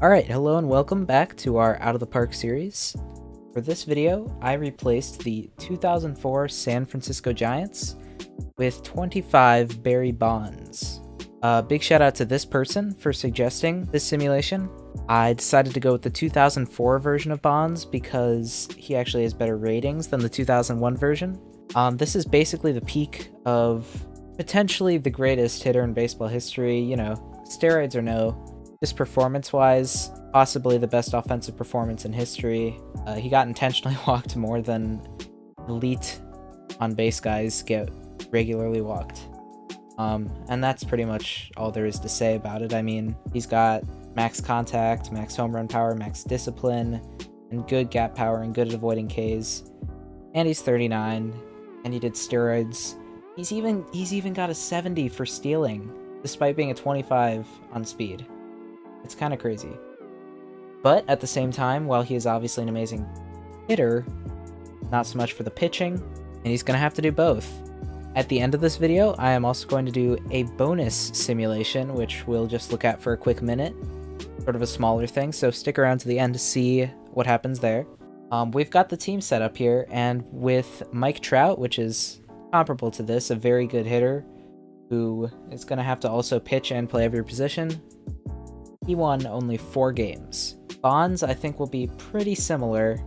Alright, hello and welcome back to our Out of the Park series. For this video, I replaced the 2004 San Francisco Giants with 25 Barry Bonds. Big shout out to this person for suggesting this simulation. I decided to go with the 2004 version of Bonds because he actually has better ratings than the 2001 version. This is basically the peak of potentially the greatest hitter in baseball history, you know, steroids or no. Just performance-wise, possibly the best offensive performance in history. He got intentionally walked more than elite on-base guys get regularly walked. And that's pretty much all there is to say about it. I mean, he's got max contact, max home run power, max discipline, and good gap power and good at avoiding Ks. And he's 39, and he did steroids. He's even got a 70 for stealing, despite being a 25 on speed. It's kind of crazy. But at the same time, while he is obviously an amazing hitter, not so much for the pitching, and he's going to have to do both. At the end of this video, I am also going to do a bonus simulation, which we'll just look at for a quick minute. Sort of a smaller thing, so stick around to the end to see what happens there. We've got the team set up here, and with Mike Trout, which is comparable to this, a very good hitter, who is going to have to also pitch and play every position. He won only 4 games. Bonds, I think, will be pretty similar.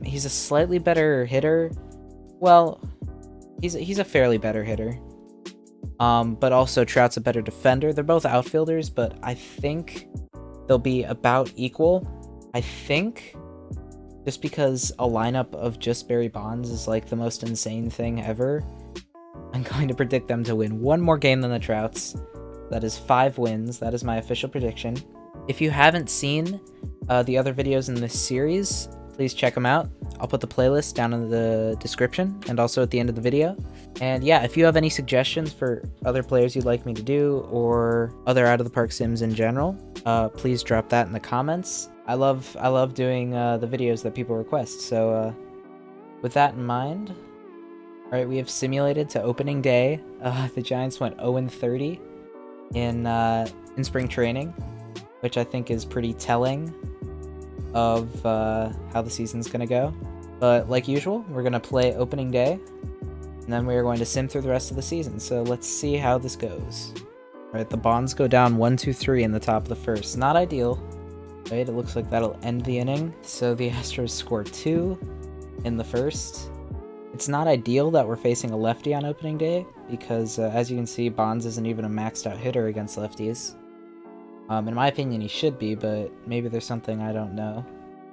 He's a slightly better hitter. Well, he's a fairly better hitter. But also Trout's a better defender. They're both outfielders, but I think they'll be about equal. I think, just because a lineup of just Barry Bonds is like the most insane thing ever, I'm going to predict them to win one more game than the Trouts. That is 5 wins. That is my official prediction. If you haven't seen the other videos in this series, please check them out. I'll put the playlist down in the description and also at the end of the video. And yeah, if you have any suggestions for other players you'd like me to do or other Out of the Park sims in general, please drop that in the comments. I love doing the videos that people request. So with that in mind, all right, we have simulated to opening day. The Giants went 0-30. In spring training, which I think is pretty telling of how the season's gonna go. But like usual, we're gonna play opening day, and then we are going to sim through the rest of the season. So let's see how this goes. All right, the Bonds go down 1-2-3 in the top of the first. Not ideal, right? It looks like that'll end the inning. So the Astros score 2 in the first. It's not ideal that we're facing a lefty on opening day, because as you can see, Bonds isn't even a maxed out hitter against lefties. In my opinion, he should be, but maybe there's something I don't know.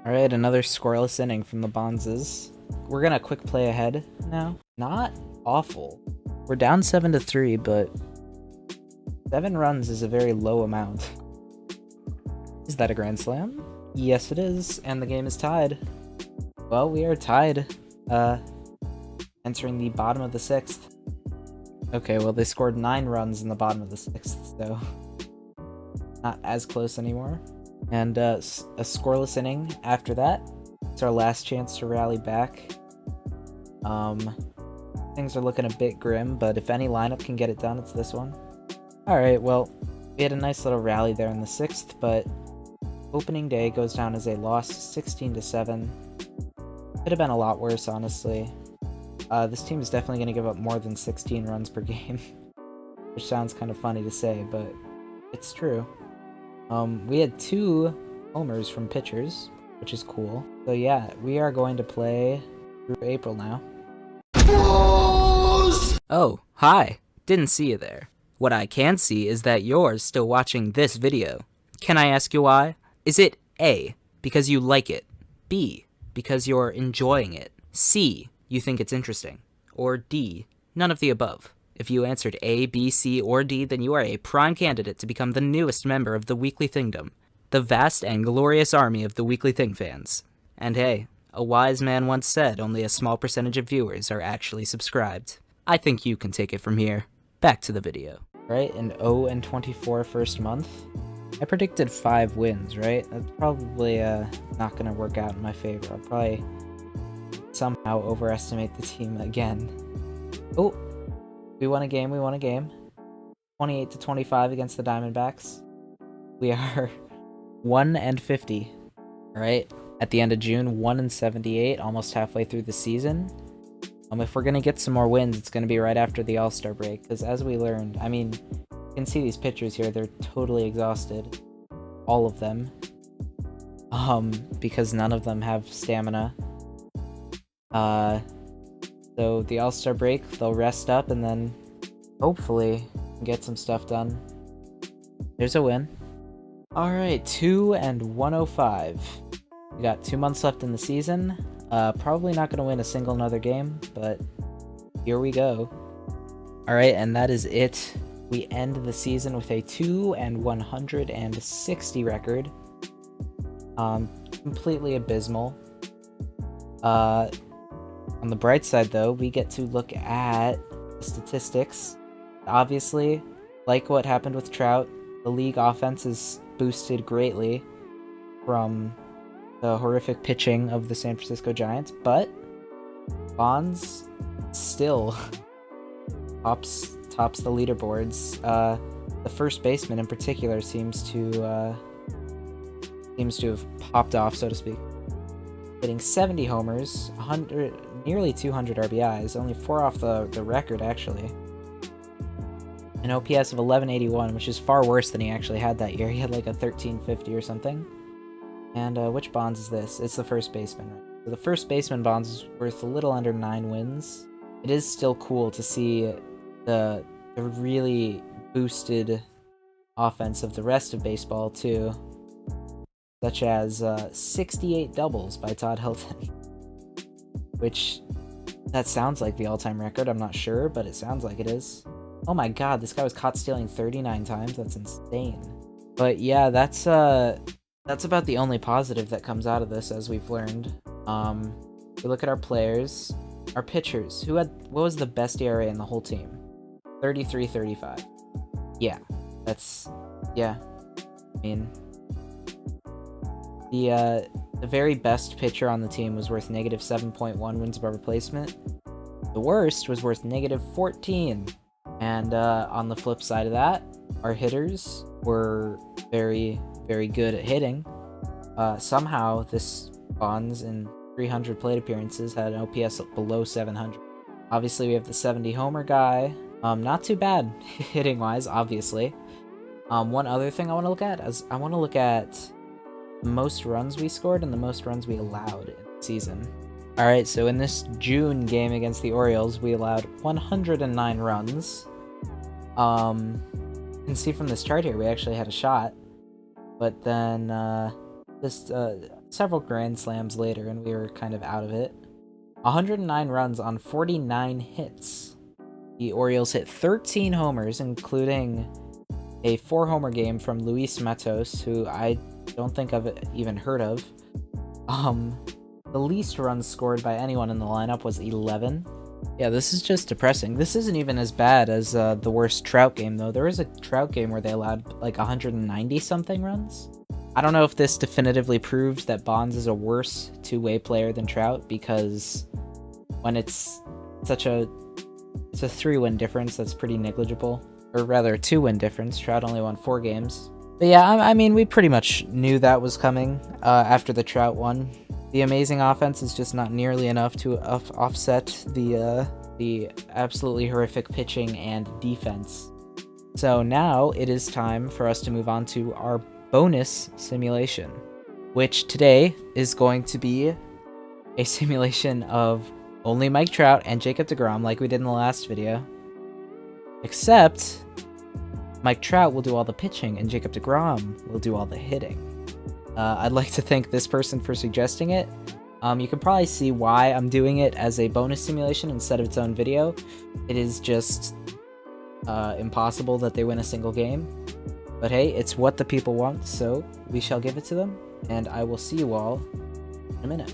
Alright, another scoreless inning from the Bondses. We're gonna quick play ahead now. Not awful. We're down 7-3, but 7 runs is a very low amount. Is that a grand slam? Yes, it is, and the game is tied. Well, we are tied. Entering the bottom of the 6th. Okay, well, they scored 9 runs in the bottom of the 6th, so not as close anymore. And a scoreless inning after that. It's our last chance to rally back. Things are looking a bit grim, but if any lineup can get it done, it's this one. Alright, well, we had a nice little rally there in the 6th, but opening day goes down as a loss, 16-7. Could have been a lot worse, honestly. This team is definitely going to give up more than 16 runs per game, which sounds kind of funny to say, but it's true. We had 2 homers from pitchers, which is cool. So yeah, we are going to play through April now. Oh, hi! Didn't see you there. What I can see is that you're still watching this video. Can I ask you why? Is it A, because you like it, B, because you're enjoying it, C, you think it's interesting, or D, none of the above? If you answered A, B, C, or D, then you are a prime candidate to become the newest member of the Weekly Thingdom, the vast and glorious army of the Weekly Thing fans. And hey, a wise man once said only a small percentage of viewers are actually subscribed. I think you can take it from here. Back to the video. Right, an 0-24 first month. I predicted 5 wins, right? That's probably not going to work out in my favor. I'll probably somehow overestimate the team again. Oh, we won a game, 28-25 against the Diamondbacks. We are 1 and 50. All right. At the end of June, 1 and 78, almost halfway through the season. If we're gonna get some more wins, it's gonna be right after the All-Star break, because as we learned, I mean, you can see these pitchers here, they're totally exhausted. All of them. Because none of them have stamina. So the All-Star break, they'll rest up and then hopefully get some stuff done. There's a win. Alright, 2 and 105. We got 2 months left in the season. Probably not going to win a single another game, but here we go. Alright, and that is it. We end the season with a 2 and 160 record. Completely abysmal. On the bright side, though, we get to look at the statistics. Obviously, like what happened with Trout, the league offense is boosted greatly from the horrific pitching of the San Francisco Giants, but Bonds still tops the leaderboards. The first baseman in particular seems to have popped off, so to speak. Hitting 70 homers, nearly 200 RBIs, only 4 off the record, actually. An OPS of 1181, which is far worse than he actually had that year. He had like a 1350 or something. And which Bonds is this? It's the first baseman, right? So the first baseman Bonds is worth a little under 9 wins. It is still cool to see the really boosted offense of the rest of baseball, too. Such as 68 doubles by Todd Hilton. Which, that sounds like the all-time record, I'm not sure, but it sounds like it is. Oh my god, this guy was caught stealing 39 times, that's insane. But yeah, that's about the only positive that comes out of this, as we've learned. We look at our players, our pitchers. What was the best ERA in the whole team? 33-35. Yeah, I mean, the very best pitcher on the team was worth negative 7.1 wins above replacement. The worst was worth negative 14. And on the flip side of that, our hitters were very, very good at hitting. Somehow, this Bonds in 300 plate appearances had an OPS below 700. Obviously, we have the 70 homer guy. Not too bad hitting-wise, obviously. One other thing I want to look at is I want to look at the most runs we scored and the most runs we allowed in the season. Alright, so in this June game against the Orioles, we allowed 109 runs. You can see from this chart here, we actually had a shot. But then, just several grand slams later, and we were kind of out of it. 109 runs on 49 hits. The Orioles hit 13 homers, including a 4-homer game from Luis Matos, who I don't think I've even heard of. The least runs scored by anyone in the lineup was 11. Yeah, this is just depressing. This isn't even as bad as the worst Trout game, though. There was a Trout game where they allowed like 190-something runs. I don't know if this definitively proves that Bonds is a worse two-way player than Trout, because when it's a 3-win difference, that's pretty negligible. Or rather, a 2-win difference. Trout only won 4 games. But yeah, I mean, we pretty much knew that was coming after the Trout one. The amazing offense is just not nearly enough to offset the absolutely horrific pitching and defense. So now it is time for us to move on to our bonus simulation, which today is going to be a simulation of only Mike Trout and Jacob deGrom, like we did in the last video. Except Mike Trout will do all the pitching and Jacob deGrom will do all the hitting. I'd like to thank this person for suggesting it. You can probably see why I'm doing it as a bonus simulation instead of its own video. It is just impossible that they win a single game. But hey, it's what the people want, so we shall give it to them, and I will see you all in a minute.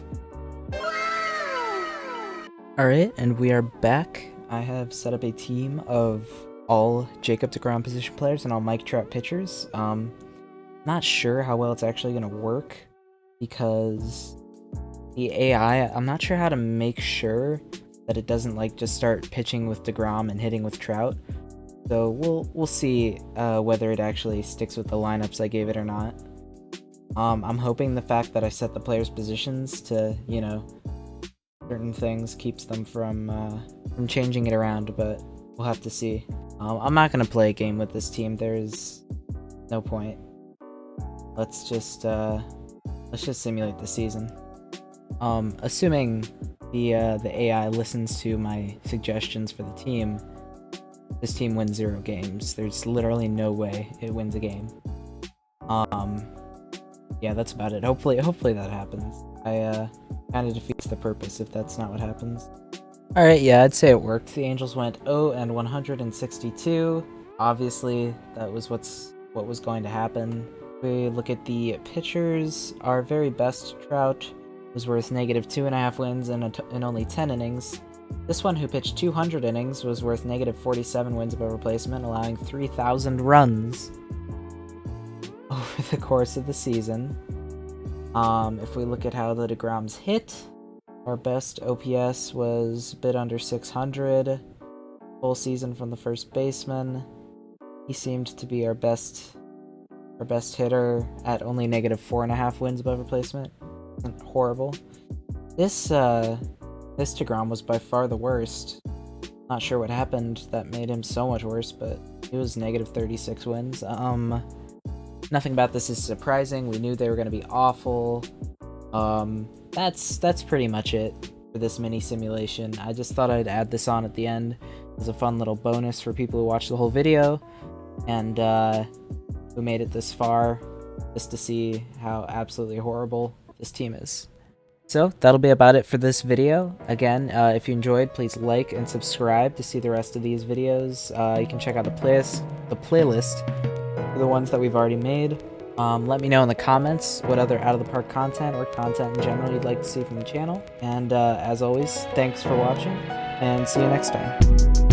Alright, and we are back. I have set up a team of all Jacob deGrom position players and all Mike Trout pitchers. Not sure how well it's actually going to work, because the AI, I'm not sure how to make sure that it doesn't like just start pitching with deGrom and hitting with Trout. So we'll see whether it actually sticks with the lineups I gave it or not. I'm hoping the fact that I set the players' positions to, you know, certain things keeps them from changing it around, but we'll have to see. I'm not gonna play a game with this team. There's no point. Let's just simulate the season. Assuming the AI listens to my suggestions for the team, this team wins 0 games. There's literally no way it wins a game. Yeah, that's about it. Hopefully that happens. Kind of defeats the purpose if that's not what happens. Alright, yeah, I'd say it worked. The Angels went 0-162. Obviously, that was what was going to happen. We look at the pitchers. Our very best Trout was worth -2.5 wins in only 10 innings. This one, who pitched 200 innings, was worth -47 wins above replacement, allowing 3,000 runs over the course of the season. If we look at how the DeGroms hit, our best OPS was a bit under 600. Full season from the first baseman. He seemed to be our best hitter at only -4.5 wins above replacement. Isn't horrible. This DeGrom was by far the worst. Not sure what happened that made him so much worse, but it was -36 wins. Nothing about this is surprising. We knew they were going to be awful. That's pretty much it for this mini simulation. I just thought I'd add this on at the end as a fun little bonus for people who watch the whole video and who made it this far, just to see how absolutely horrible this team is. So that'll be about it for this video. Again, if you enjoyed, please like and subscribe to see the rest of these videos. You can check out the playlist for the ones that we've already made. Let me know in the comments what other Out of the Park content or content in general you'd like to see from the channel. And as always, thanks for watching, and see you next time.